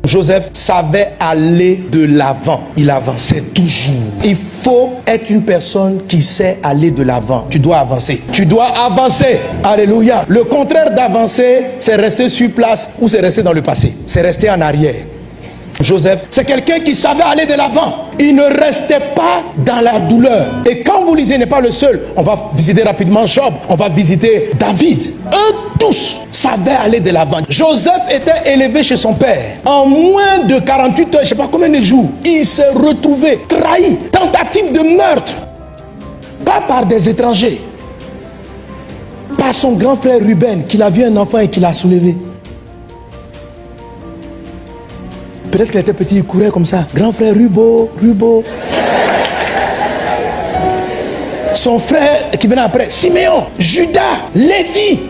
Joseph savait aller de l'avant. Il avançait toujours. Il faut être une personne qui sait aller de l'avant. Tu dois avancer. Tu dois avancer. Alléluia. Le contraire d'avancer, c'est rester sur place ou c'est rester dans le passé. C'est rester en arrière. Joseph, c'est quelqu'un qui savait aller de l'avant. Il ne restait pas dans la douleur. Et quand vous lisez, il n'est pas le seul. On va visiter rapidement Job. On va visiter David. Eux tous savaient aller de l'avant. Joseph était élevé chez son père. En moins de 48 heures, je ne sais pas combien de jours, il s'est retrouvé trahi. Tentative de meurtre. Pas par des étrangers. Par son grand frère Ruben, qu'il a vu un enfant et qu'il a soulevé. Peut-être qu'il était petit, il courait comme ça. Grand frère Rubo. Son frère qui venait après, Siméon, Judas, Lévi.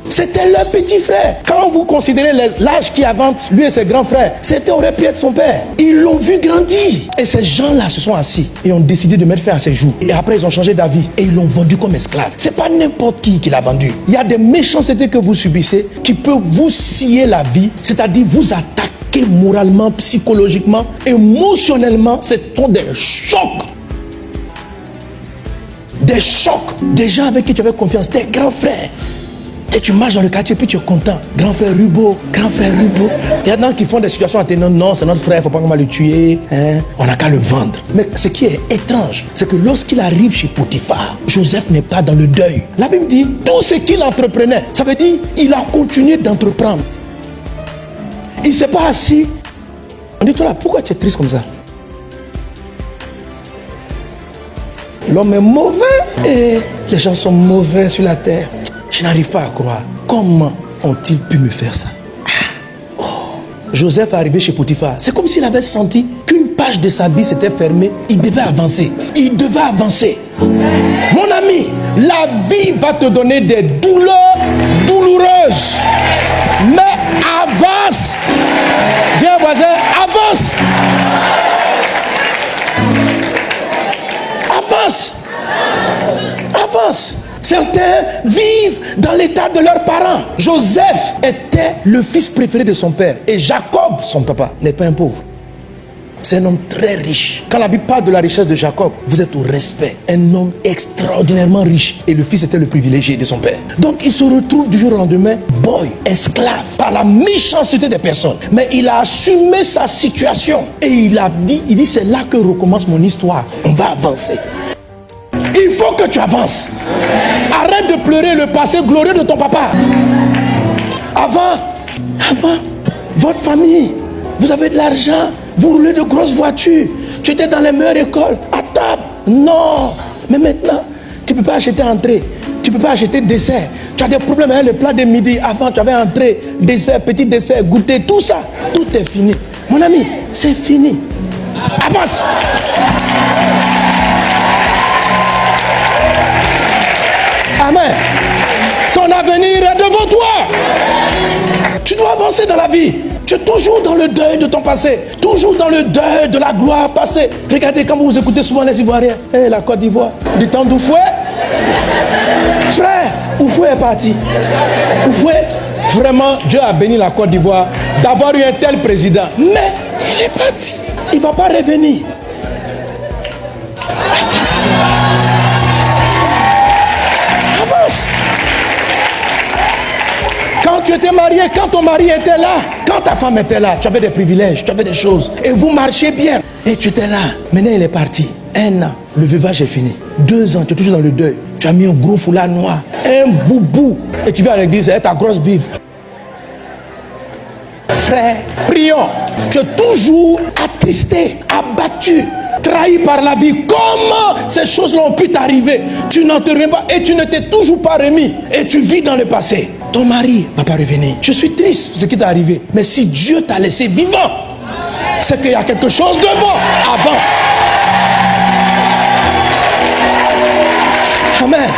C'était leur petit frère. Quand vous considérez l'âge qui avance, lui et ses grands frères, c'était aurait pu être son père. Ils l'ont vu grandir. Et ces gens-là se sont assis et ont décidé de mettre fin à ses jours. Et après, ils ont changé d'avis et ils l'ont vendu comme esclave. C'est pas n'importe qui l'a vendu. Il y a des méchancetés que vous subissez qui peuvent vous scier la vie, c'est-à-dire vous attaquer moralement, psychologiquement, émotionnellement. Ce sont des chocs. Des chocs. Des gens avec qui tu avais confiance, tes grands frères. Et tu marches dans le quartier, puis tu es content. Grand frère Rubo, grand frère Rubo. Il y a des gens qui font des situations atténuantes. Non, c'est notre frère, il ne faut pas qu'on va le tuer. On n'a qu'à le vendre. Mais ce qui est étrange, c'est que lorsqu'il arrive chez Potiphar, Joseph n'est pas dans le deuil. La Bible dit, tout ce qu'il entreprenait, ça veut dire il a continué d'entreprendre. Il ne s'est pas assis. On dit, toi là, pourquoi tu es triste comme ça? L'homme est mauvais et les gens sont mauvais sur la terre. Je n'arrive pas à croire. Comment ont-ils pu me faire ça? Joseph est arrivé chez Potiphar. C'est comme s'il avait senti qu'une page de sa vie s'était fermée. Il devait avancer. Il devait avancer. Mon ami, la vie va te donner des douleurs douloureuses. Mais avance. Dis à un voisin, avance. Avance. Avance. Certains vivent dans l'état de leurs parents. Joseph était le fils préféré de son père. Et Jacob, son papa, n'est pas un pauvre. C'est un homme très riche. Quand la Bible parle de la richesse de Jacob, vous êtes au respect. Un homme extraordinairement riche. Et le fils était le privilégié de son père. Donc il se retrouve du jour au lendemain, boy, esclave, par la méchanceté des personnes. Mais il a assumé sa situation. Et il dit, c'est là que recommence mon histoire. On va avancer. Il faut que tu avances. Arrête de pleurer le passé glorieux de ton papa. Avant, votre famille, vous avez de l'argent, vous roulez de grosses voitures, tu étais dans les meilleures écoles, à table. Non. Mais maintenant, tu ne peux pas acheter entrée, tu ne peux pas acheter dessert. Tu as des problèmes avec le plat de midi. Avant, tu avais entrée, dessert, petit dessert, goûter, tout ça. Tout est fini. Mon ami, c'est fini. Avance. Amen. Ton avenir est devant toi. Tu dois avancer dans la vie. Tu es toujours dans le deuil de ton passé. Toujours dans le deuil de la gloire passée. Regardez quand vous écoutez souvent les Ivoiriens. La Côte d'Ivoire. Du temps d'Oufoué. Frère, Oufoué est parti. Oufoué, vraiment, Dieu a béni la Côte d'Ivoire d'avoir eu un tel président. Mais il est parti. Il ne va pas revenir. Avance. Quand tu étais marié, quand ton mari était là, quand ta femme était là, tu avais des privilèges, tu avais des choses. Et vous marchiez bien. Et tu étais là. Maintenant, il est parti. 1 an, le veuvage est fini. 2 ans, tu es toujours dans le deuil. Tu as mis un gros foulard noir, un boubou. Et tu vas à l'église avec ta grosse Bible. Frère, prions. Tu es toujours attristé, abattu, trahi par la vie. Comment ces choses-là ont pu t'arriver? Tu n'en te reviens pas et tu ne t'es toujours pas remis. Et tu vis dans le passé. Ton mari ne va pas revenir. Je suis triste de ce qui t'est arrivé. Mais si Dieu t'a laissé vivant, c'est qu'il y a quelque chose devant. Avance. Amen.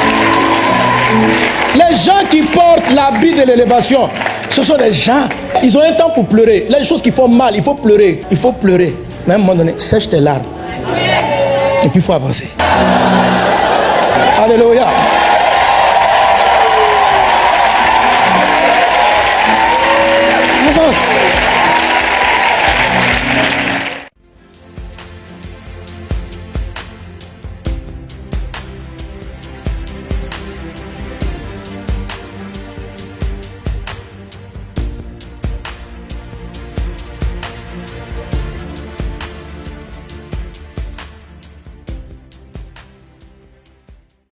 Les gens qui portent l'habit de l'élévation, ce sont des gens, ils ont un temps pour pleurer. Les choses qui font mal, il faut pleurer. Il faut pleurer. Mais à un moment donné, sèche tes larmes. Et puis il faut avancer. Alléluia.